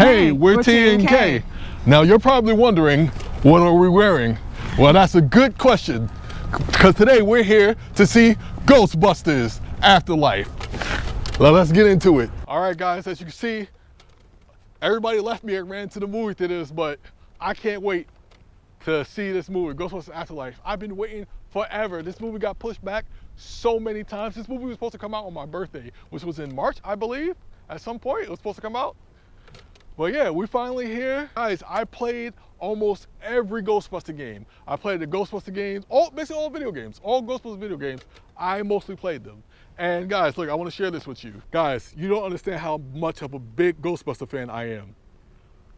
Hey, we're T and K. Now you're probably wondering, what are we wearing? Well, that's a good question, because today we're here to see Ghostbusters Afterlife. Well, let's get into it. All right, guys, as you can see, everybody left me and ran to the movie theaters, but I can't wait to see this movie, Ghostbusters Afterlife. I've been waiting forever. This movie got pushed back so many times. This movie was supposed to come out on my birthday, which was in March, I believe. At some point, it was supposed to come out. But yeah, we're finally here. Guys, I played almost every Ghostbuster game. I played the Ghostbuster games, basically all video games, all Ghostbusters video games. I mostly played them. And guys, look, I want to share this with you. Guys, you don't understand how much of a big Ghostbuster fan I am.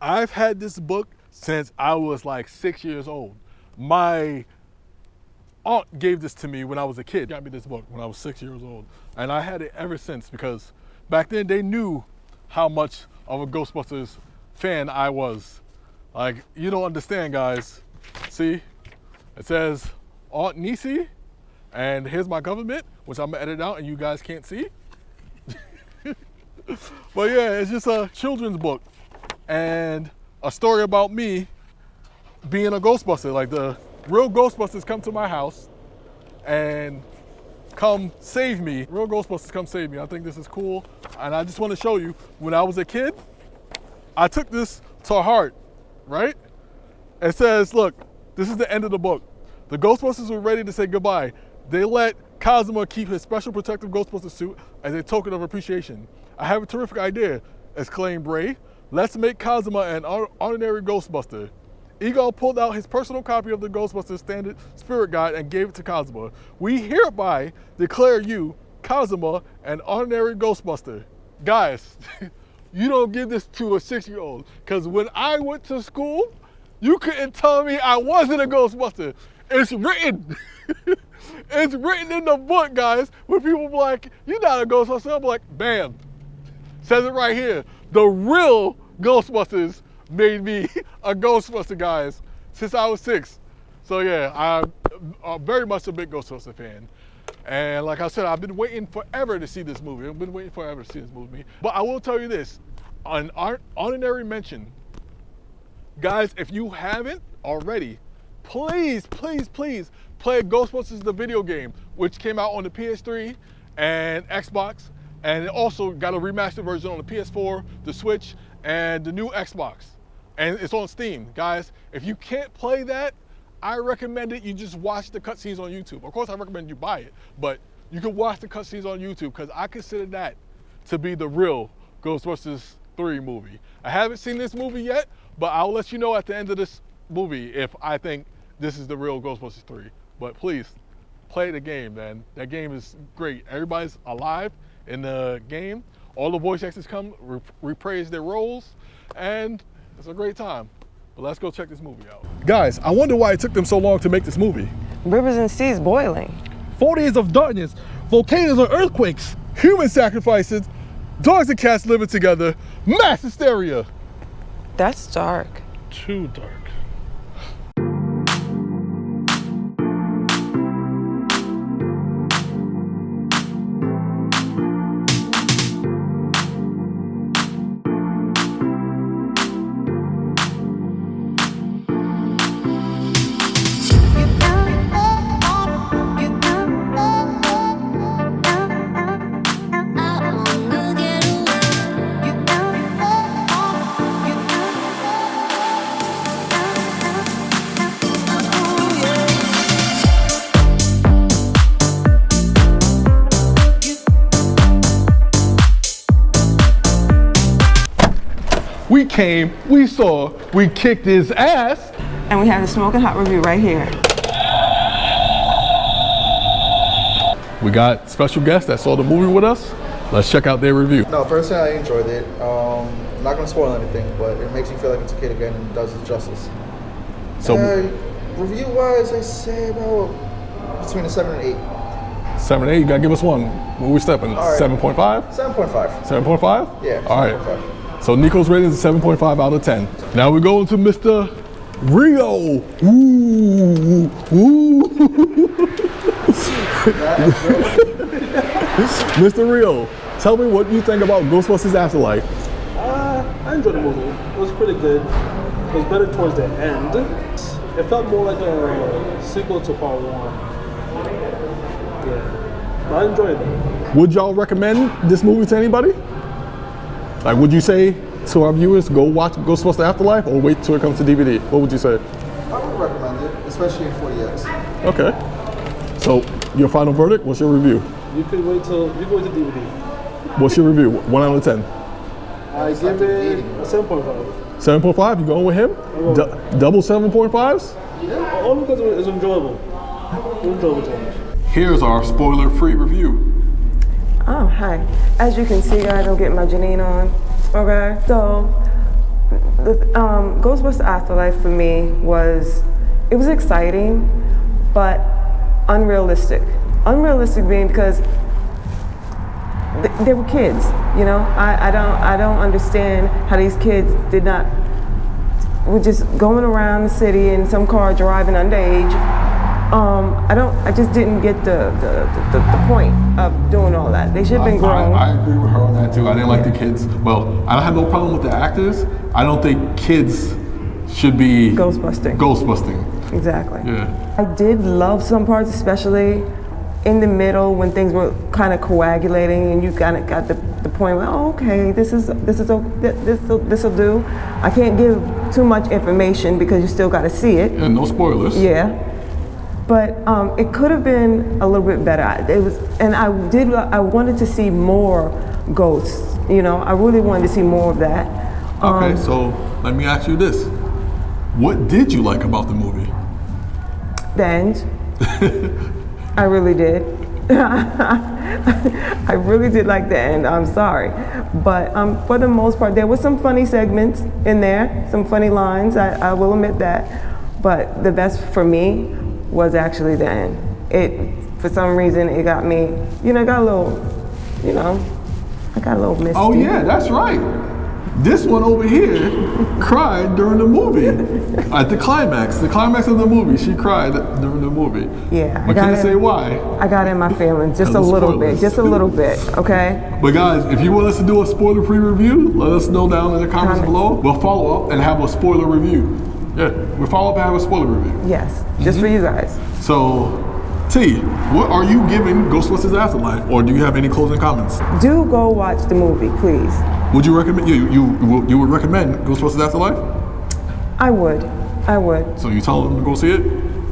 I've had this book since I was like 6 years old. My aunt gave this to me when I was a kid. Got me this book when I was 6 years old. And I had it ever since, because back then they knew how much of a Ghostbusters fan I was. Like, you don't understand, guys. See, it says Aunt Nisi, and here's my government, which I'm gonna edit out and you guys can't see. But yeah, it's just a children's book and a story about me being a Ghostbuster. Like, the real Ghostbusters come to my house and come save me. Real Ghostbusters come save me. I think this is cool. And I just want to show you, when I was a kid, I took this to heart, right? It says, look, this is the end of the book. The Ghostbusters were ready to say goodbye. They let Cosmo keep his special protective Ghostbuster suit as a token of appreciation. I have a terrific idea, exclaimed Ray. Let's make Cosmo an ordinary Ghostbuster. Egon pulled out his personal copy of the Ghostbusters Standard Spirit Guide and gave it to Cosmo. We hereby declare you, Cosmo, an ordinary Ghostbuster. Guys, you don't give this to a 6-year-old, because when I went to school, you couldn't tell me I wasn't a Ghostbuster. It's written. It's written in the book, guys, where people be like, you're not a Ghostbuster. I'm like, bam. Says it right here. The real Ghostbusters made me a Ghostbuster, guys, since I was 6. So yeah, I'm very much a big Ghostbuster fan. And like I said, I've been waiting forever to see this movie. I've been waiting forever to see this movie. But I will tell you this, an honorary mention. Guys, if you haven't already, please, please, please play Ghostbusters the video game, which came out on the PS3 and Xbox. And it also got a remastered version on the PS4, the Switch, and the new Xbox. And it's on Steam. Guys, if you can't play that, I recommend it you just watch the cutscenes on YouTube. Of course, I recommend you buy it, but you can watch the cutscenes on YouTube, because I consider that to be the real Ghostbusters 3 movie. I haven't seen this movie yet, but I'll let you know at the end of this movie if I think this is the real Ghostbusters 3. But please, play the game, man. That game is great. Everybody's alive in the game. All the voice actors come, reprise their roles, and it's a great time. But let's go check this movie out. Guys, I wonder why it took them so long to make this movie. Rivers and seas boiling. 4 days of darkness, volcanoes or earthquakes, human sacrifices, dogs and cats living together, mass hysteria. That's dark. Too dark. We came, we saw, we kicked his ass. And we have a smoking hot review right here. We got special guests that saw the movie with us. Let's check out their review. No, personally, I enjoyed it. I'm not gonna spoil anything, but it makes me feel like it's a kid again and does it justice. So, review-wise, I say about between a 7 and 8. 7 and 8, you gotta give us one. Where we stepping? 7.5? 7.5. 7.5? Yeah. All right. 7.5. So Nico's rating is a 7.5 out of 10. Now we're going to Mr. Rio. Ooh, ooh. Mr. Rio, tell me what you think about Ghostbusters Afterlife. I enjoyed the movie. It was pretty good. It was better towards the end. It felt more like a sequel to part 1. Yeah. But I enjoyed it. Would y'all recommend this movie to anybody? Like, would you say to our viewers, go watch Ghostbusters Afterlife or wait till it comes to DVD? What would you say? I would recommend it, especially in 40X. Okay. So, your final verdict, what's your review? You could wait till DVD. What's your review? 1 out of 10? I give it a 7.5. 7.5? You going with him? Double 7.5s? Yeah, all because it's enjoyable. It's enjoyable to watch. Here's our spoiler-free review. Oh, hi. As you can see, guys, I'm getting my Janine on. Okay, so the Ghostbusters Afterlife for me was exciting, but unrealistic. Unrealistic being because they were kids, you know. I don't understand how these kids were just going around the city in some car driving underage. I just didn't get the point of doing all that. They should have been grown. I agree with her on that too. I didn't like the kids. Well, I don't have no problem with the actors. I don't think kids should be Ghostbusting. Exactly. Yeah. I did love some parts, especially in the middle when things were kind of coagulating and you kind of got the point where, oh, okay, this'll do. I can't give too much information because you still got to see it. And no spoilers. Yeah. But it could have been a little bit better. I wanted to see more ghosts. You know, I really wanted to see more of that. Okay, so let me ask you this: what did you like about the movie? The end. I really did. I really did like the end. I'm sorry, but for the most part, there was some funny segments in there, some funny lines. I will admit that. But the best for me was actually the end. For some reason, it got me, I got a little misty. Oh yeah, that's right. This one over here cried during the movie. At the climax of the movie, she cried during the movie. Yeah. But can I say why? I got in my feelings just a little bit, okay? But guys, if you want us to do a spoiler-free review, let us know down in the comments below. We'll follow up and have a spoiler review. Yeah, we'll follow up and have a spoiler review. Yes, just for you guys. So, T, what are you giving Ghostbusters Afterlife, or do you have any closing comments? Do go watch the movie, please. Would you recommend you would recommend Ghostbusters Afterlife? I would. So you tell them to go see it?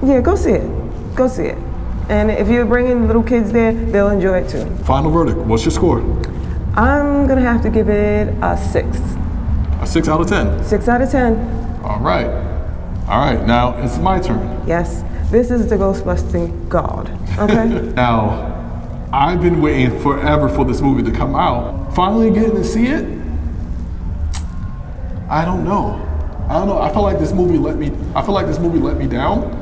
Yeah, go see it. And if you're bringing little kids there, they'll enjoy it too. Final verdict. What's your score? I'm gonna have to give it a 6. A 6 out of 10. 6 out of 10. All right. Now it's my turn. Yes. This is the Ghostbusting God. Okay. Now, I've been waiting forever for this movie to come out. Finally getting to see it. I don't know. I feel like this movie let me down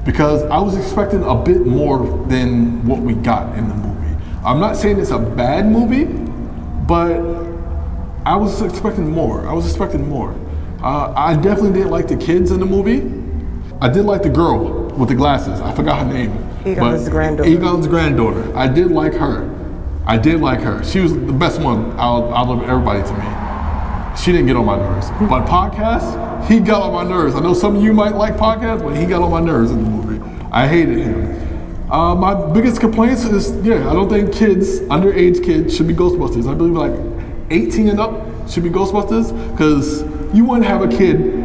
because I was expecting a bit more than what we got in the movie. I'm not saying it's a bad movie, but I was expecting more. I definitely didn't like the kids in the movie. I did like the girl with the glasses. I forgot her name. Egon's granddaughter. Egon's granddaughter. I did like her. She was the best one out of everybody to me. She didn't get on my nerves. But podcast, he got on my nerves. I know some of you might like podcast, but he got on my nerves in the movie. I hated him. My biggest complaints is, I don't think underage kids should be Ghostbusters. I believe like 18 and up should be Ghostbusters, because you wouldn't have a kid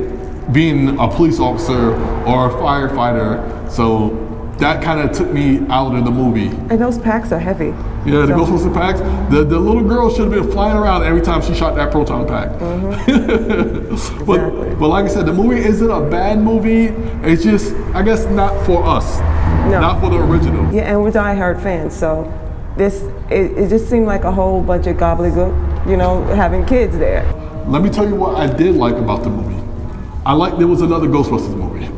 being a police officer or a firefighter, so that kind of took me out of the movie. And those packs are heavy. Yeah, the Ghostbusters packs. The little girl should have been flying around every time she shot that proton pack. Exactly. But like I said, the movie isn't a bad movie. It's just, I guess, not for us. No. Not for the original. Yeah, and we're diehard fans, so it just seemed like a whole bunch of gobbledygook, having kids there. Let me tell you what I did like about the movie. I liked there was another Ghostbusters movie.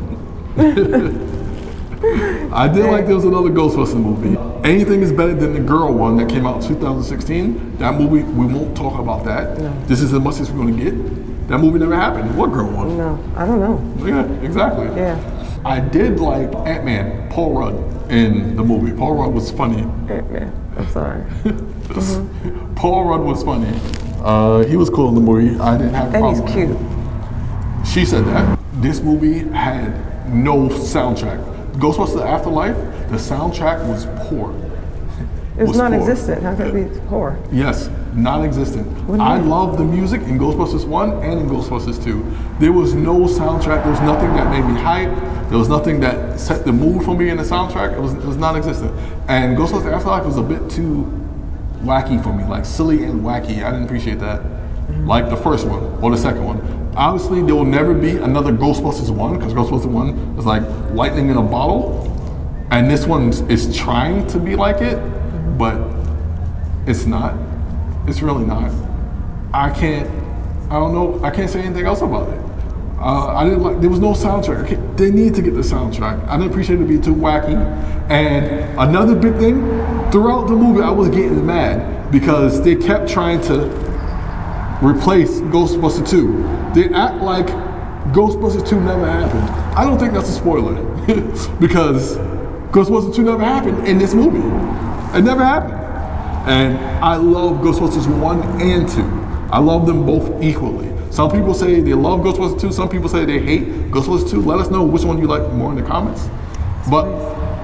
I did like there was another Ghostbusters movie. Anything is better than the girl one that came out in 2016. That movie, we won't talk about that. No. This is as much as we're gonna get. That movie never happened. What girl one? No, I don't know. Yeah, exactly. Yeah. I did like Ant-Man, Paul Rudd, in the movie. Paul Rudd was funny. Ant-Man, I'm sorry. Paul Rudd was funny. He was cool in the movie. I didn't have a And problem he's with cute. him. She said that. This movie had no soundtrack. Ghostbusters Afterlife, the soundtrack was poor. It was poor. non-existent. How could it be poor? Yes, non-existent. What do you I mean? love the music in Ghostbusters 1 and in Ghostbusters 2. There was no soundtrack. There was nothing that made me hype. There was nothing that set the mood for me in the soundtrack. It was non-existent. And Ghostbusters Afterlife was a bit too wacky for me, like silly and wacky. I didn't appreciate that. Like the first one or the second one. Obviously, there will never be another Ghostbusters 1 because Ghostbusters 1 is like lightning in a bottle. And this one is trying to be like it, but it's not. It's really not. I don't know, I can't say anything else about it. I didn't like, there was no soundtrack. They need to get the soundtrack. I didn't appreciate it being too wacky. And another big thing, throughout the movie, I was getting mad because they kept trying to replace Ghostbusters 2. They act like Ghostbusters 2 never happened. I don't think that's a spoiler because Ghostbusters 2 never happened in this movie. It never happened. And I love Ghostbusters 1 and 2. I love them both equally. Some people say they love Ghostbusters 2, some people say they hate Ghostbusters 2. Let us know which one you like more in the comments. But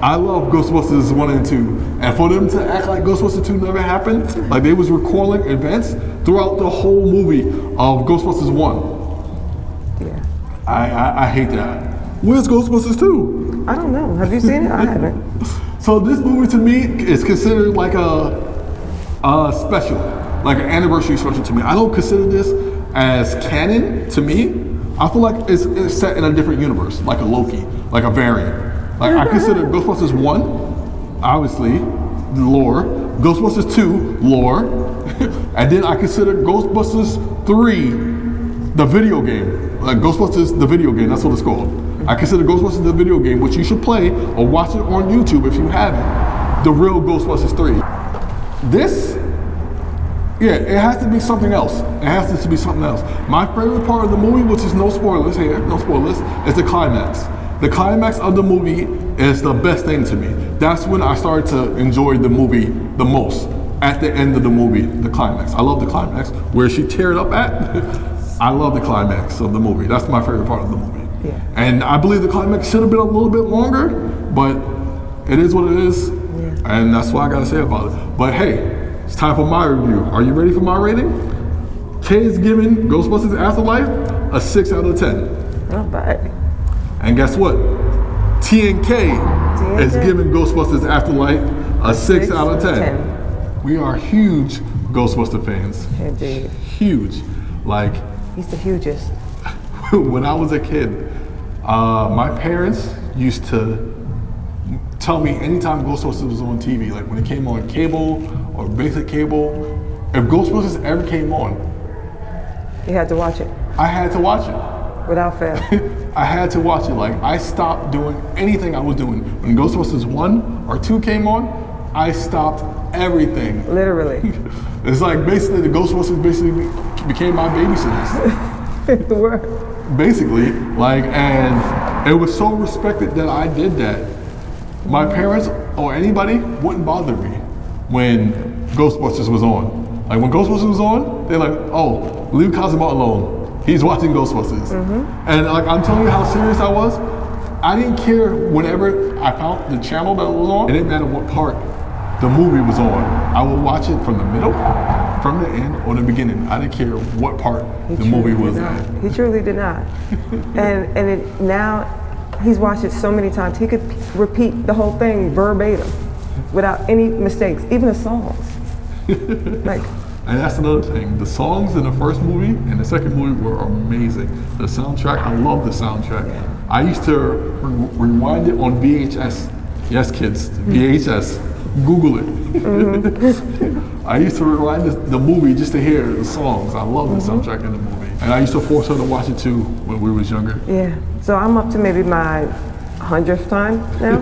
I love Ghostbusters 1 and 2. And for them to act like Ghostbusters 2 never happened, like they was recalling events throughout the whole movie of Ghostbusters 1. Yeah. I hate that. Where's Ghostbusters 2? I don't know. Have you seen it? I haven't. So this movie to me is considered like a special, like an anniversary special to me. I don't consider this as canon to me. I feel like it's set in a different universe, like a Loki, like a variant. Like I consider Ghostbusters 1, obviously, lore. Ghostbusters 2, lore. And then I consider Ghostbusters 3, the video game. Like Ghostbusters, the video game, that's what it's called. I consider Ghostbusters the video game, which you should play or watch it on YouTube if you haven't. The Real Ghostbusters 3. This, yeah, it has to be something else. It has to be something else. My favorite part of the movie, which is no spoilers here, no spoilers, is the climax. The climax of the movie is the best thing to me. That's when I started to enjoy the movie the most. At the end of the movie, the climax. I love the climax. Where she teared up at, I love the climax of the movie. That's my favorite part of the movie. Yeah. And I believe the climax should have been a little bit longer, but it is what it is. Yeah. And that's what I gotta say about it. But hey, it's time for my review. Are you ready for my rating? Kay is giving Ghostbusters Afterlife a 6 out of 10. Not bad. And guess what? TNK is giving Ghostbusters Afterlife a 6 out of 10. We are huge Ghostbuster fans. Indeed. Huge. Like, He's the hugest. when I was a kid, my parents used to tell me anytime Ghostbusters was on TV, like when it came on cable or basic cable, if Ghostbusters ever came on, You had to watch it I had to watch it. without fail. I had to watch it. Like, I stopped doing anything I was doing. When Ghostbusters 1 or 2 came on, I stopped everything. Literally. It's like basically the Ghostbusters basically became my babysitters. The word. Basically, like, and it was so respected that I did that. My parents or anybody wouldn't bother me when Ghostbusters was on. Like when Ghostbusters was on, they're like, oh, leave Cosmo alone. He's watching Ghostbusters. And like, I'm telling you how serious I was. I didn't care whenever I found the channel that it was on. It didn't matter what part the movie was on. I would watch it from the middle, from the end, or the beginning. I didn't care what part the movie was in. He truly did not. and now he's watched it so many times. He could repeat the whole thing verbatim without any mistakes, even the songs. Like, and that's another thing. The songs in the first movie and the second movie were amazing. The soundtrack, I love the soundtrack. I used to rewind it on VHS. Yes, kids, VHS. Google it. I used to rewind the movie just to hear the songs. I love the soundtrack in the movie. And I used to force her to watch it too when we was younger. yeah. So I'm up to maybe my 100th time now.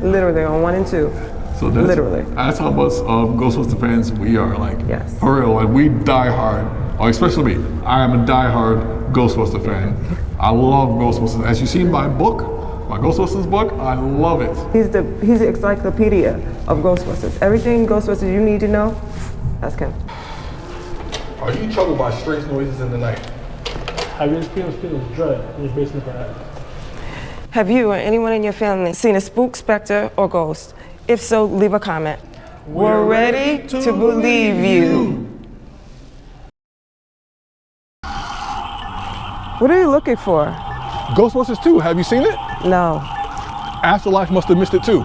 Literally on 1 and 2. So that's, Literally. That's how much Ghostbusters fans we are. Like, Yes. for real, like we die hard. Or especially me. I am a die-hard Ghostbuster fan. I love Ghostbusters. As you see in my book, my Ghostbusters book, I love it. He's the encyclopedia of Ghostbusters. Everything Ghostbusters you need to know, ask him. Are you troubled by strange noises in the night? Have you experienced feelings of dread in your basement perhaps? Have you or anyone in your family seen a spook, specter, or ghost? If so, leave a comment. We're ready to believe you. What are you looking for? Ghostbusters 2, have you seen it? No. Afterlife must have missed it too.